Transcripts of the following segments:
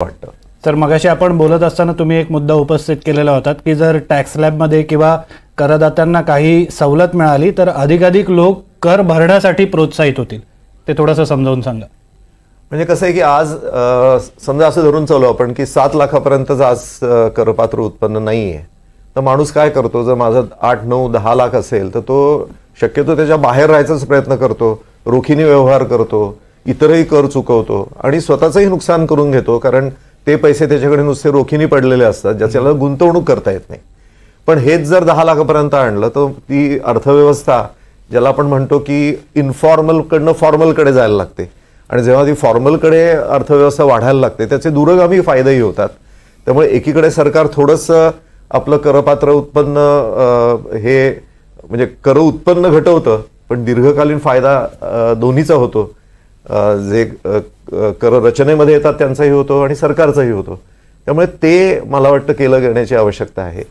वाटतं. तर मगाशी आपण बोलत असताना तुम्ही एक मुद्दा उपस्थित केलेला होता की जर टॅक्स लॅबमध्ये किंवा करदात्यांना काही सवलत मिळाली तर अधिकाधिक लोक कर भरण्यासाठी प्रोत्साहित होतील. ते थोडंसं समजावून सांगा. म्हणजे कसं आहे की आज समजा असं धरून चालू आपण की 7 लाखापर्यंतच आज करपात्र उत्पन्न नाही आहे, तर माणूस काय करतो, जर माझं 8, 9, 10 लाख असेल तर तो शक्यतो त्याच्या बाहेर राहायचाच प्रयत्न करतो, रोखीने व्यवहार करतो, इतरही कर चुकवतो आणि स्वतःचंही नुकसान करून घेतो, कारण ते पैसे त्याच्याकडे नुसते रोखीने पडलेले असतात ज्याच्याला गुंतवणूक करता येत नाही. पण हेच जर 10 लाखापर्यंत आणलं तर ती अर्थव्यवस्था ज्याला आपण म्हणतो की इन्फॉर्मल कडनं फॉर्मलकडे जायला लागते आणि जेव्हा ती फॉर्मलकडे अर्थव्यवस्था वाढायला लागते त्याचे दूरगामी फायदेही होतात. त्यामुळे एकीकडे सरकार थोडंसं आपलं करपात्र उत्पन्न हे म्हणजे कर उत्पन्न घटवतं, पण दीर्घकालीन फायदा दोन्हीचा होतो. जे कर रचनेमध्ये येतात त्यांचाही होतो आणि सरकारचाही होतो. त्यामुळे ते मला वाटतं केलं घेण्याची आवश्यकता आहे.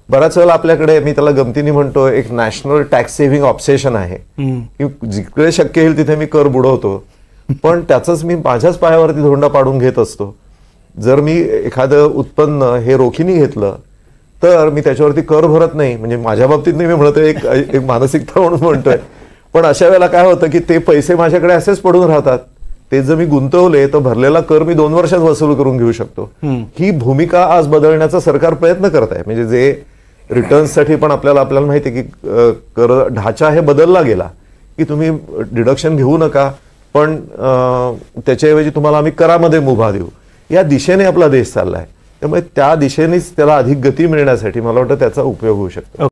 बऱ्याच वेळेला आपल्याकडे, मी त्याला गमतीने म्हणतो, एक नॅशनल टॅक्स सेव्हिंग ऑब्सेशन आहे की जिकडे शक्य होईल तिथे मी कर बुडवतो, पण त्याचंच मी माझ्याच पायावरती धोंडा पाडून घेत असतो. जर मी एखादं उत्पन्न हे रोखीने घेतलं तर मी त्याच्यावरती कर भरत नाही. म्हणजे माझ्या बाबतीत नाही, मी म्हणतोय एक मानसिकता म्हणून म्हणतोय. पण अशा वेळेला काय होतं की ते पैसे माझ्याकडे असेच पडून राहतात. ते जर मी गुंतवले तर भरलेला कर मी 2 वर्षात वसूल करून घेऊ शकतो. ही भूमिका आज बदलण्याचा सरकार प्रयत्न करत आहे. म्हणजे जे रिटर्न्ससाठी पण आपल्याला माहिती आहे की कर ढाचा हे बदलला गेला की तुम्ही डिडक्शन घेऊ नका, पण त्याच्याऐवजी तुम्हाला आम्ही करामध्ये मुभा देऊ. या दिशेने आपला देश चाललाय. त्यामुळे त्या दिशेनेच त्याला अधिक गती मिळण्यासाठी मला वाटतं त्याचा उपयोग होऊ शकतो.